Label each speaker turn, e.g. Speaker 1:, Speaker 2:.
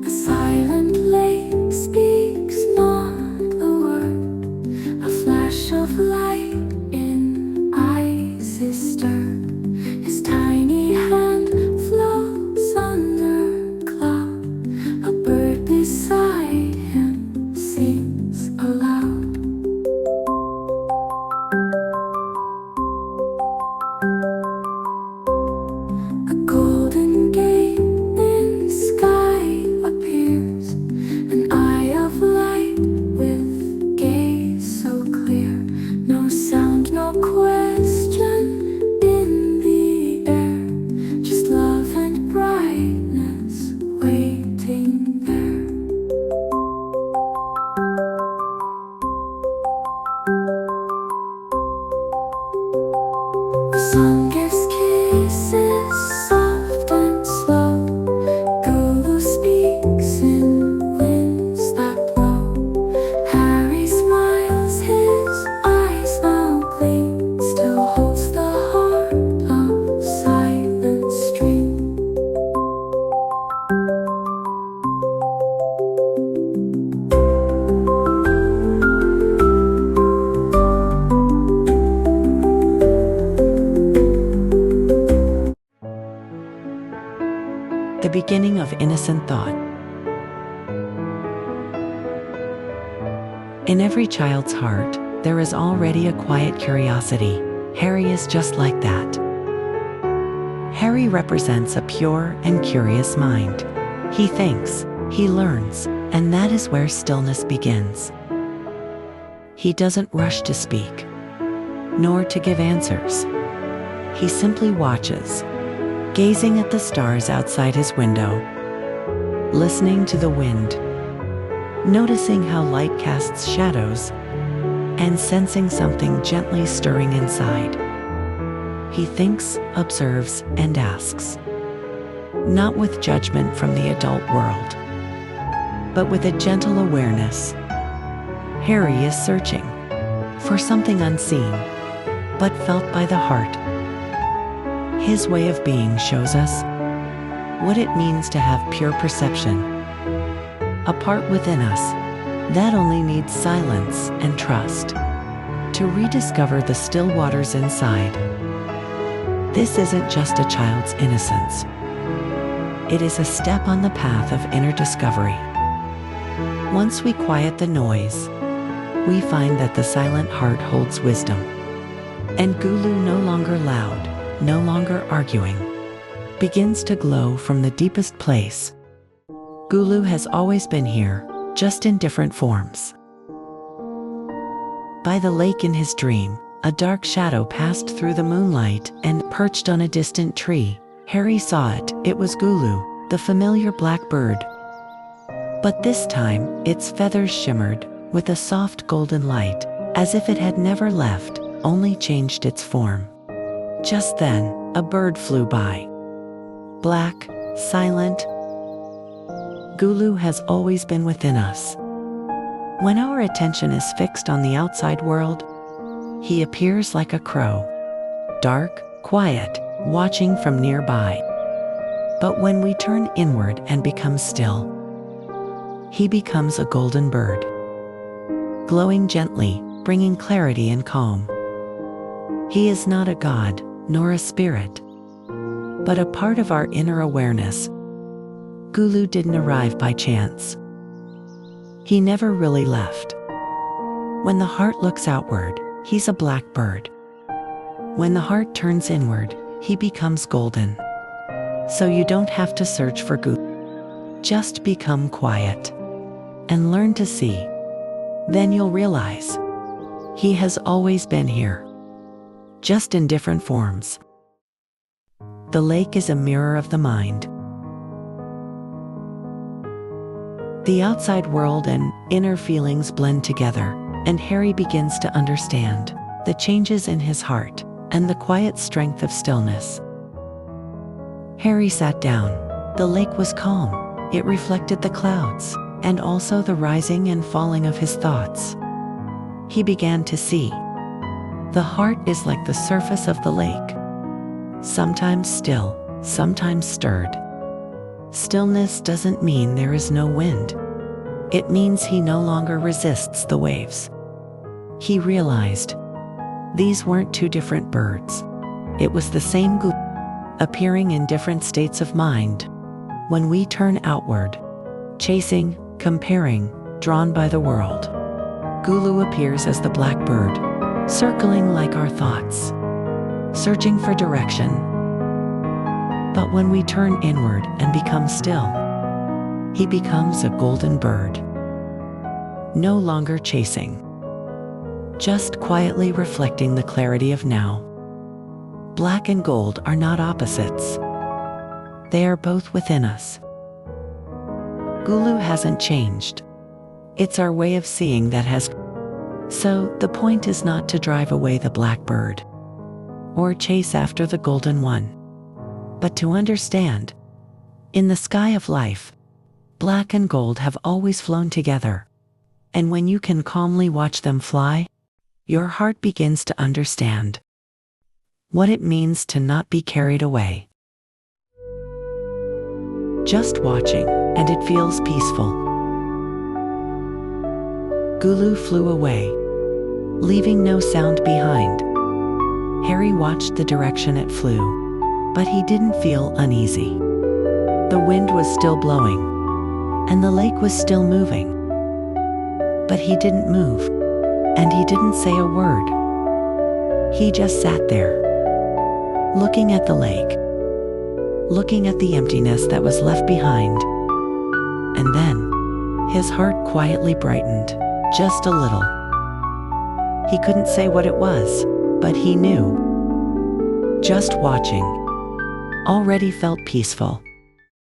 Speaker 1: The silent lake speaks not a word. A flash of light in eyes is stirred. His tiny hand floats under cloud. A bird beside him sings aloud. A golden gate in sky appears, an eye of light with gaze so clear. No sound, no question in the air, just love and brightness waiting there. The sun gives kisses soft and slow. Gulu speaks in winds that blow. Harry smiles, his eyes now gleam. Still holds the heart of silent stream.
Speaker 2: The beginning of innocent thought. In every child's heart, there is already a quiet curiosity. Harry is just like that. Harry represents a pure and curious mind. He thinks, he learns, and that is where stillness begins. He doesn't rush to speak, nor to give answers. He simply watches, gazing at the stars outside his window, listening to the wind, noticing how light casts shadows, and sensing something gently stirring inside. He thinks, observes, and asks, not with judgment from the adult world, but with a gentle awareness. Harry is searching for something unseen, but felt by the heart. His way of being shows us what it means to have pure perception, a part within us that only needs silence and trust to rediscover the still waters inside. This isn't just a child's innocence. It is a step on the path of inner discovery. Once we quiet the noise, we find that the silent heart holds wisdom. And Gulu, no longer loud, no longer arguing, begins to glow from the deepest place. Gulu has always been here, just in different forms. By the lake in his dream, a dark shadow passed through the moonlight and perched on a distant tree. Harry saw it. It was Gulu, the familiar black bird. But this time, its feathers shimmered with a soft golden light, as if it had never left, only changed its form. Just then, a bird flew by. Black, silent. Gulu has always been within us. When our attention is fixed on the outside world, he appears like a crow, dark, quiet, watching from nearby. But when we turn inward and become still, he becomes a golden bird, glowing gently, bringing clarity and calm. He is not a god, nor a spirit, but a part of our inner awareness. Gulu didn't arrive by chance. He never really left. When the heart looks outward, he's a black bird. When the heart turns inward, he becomes golden. So you don't have to search for Gulu. Just become quiet and learn to see. Then you'll realize he has always been here, just in different forms. The lake is a mirror of the mind. The outside world and inner feelings blend together, and Harry begins to understand the changes in his heart and the quiet strength of stillness. Harry sat down. The lake was calm. It reflected the clouds, and also the rising and falling of his thoughts. He began to see. The heart is like the surface of the lake, sometimes still, sometimes stirred, Stillness doesn't mean there is no wind. It means he no longer resists the waves. He realized these weren't two different birds. It was the same Gulu, appearing in different states of mind. When we turn outward, chasing, comparing, drawn by the world, Gulu appears as the black bird, circling like our thoughts, searching for direction. But when we turn inward and become still, he becomes a golden bird, no longer chasing, just quietly reflecting the clarity of now. Black and gold are not opposites. They are both within us. Gulu hasn't changed. It's our way of seeing that has. So the point is not to drive away the black bird or chase after the golden one, but to understand, in the sky of life, black and gold have always flown together. And when you can calmly watch them fly, your heart begins to understand what it means to not be carried away. Just watching, and it feels peaceful. Gulu flew away, leaving no sound behind. Harry watched the direction it flew, but he didn't feel uneasy. The wind was still blowing, and the lake was still moving. But he didn't move, and he didn't say a word. He just sat there, looking at the lake, looking at the emptiness that was left behind. And then, his heart quietly brightened, just a little. He couldn't say what it was, but he knew. Just watching already felt peaceful.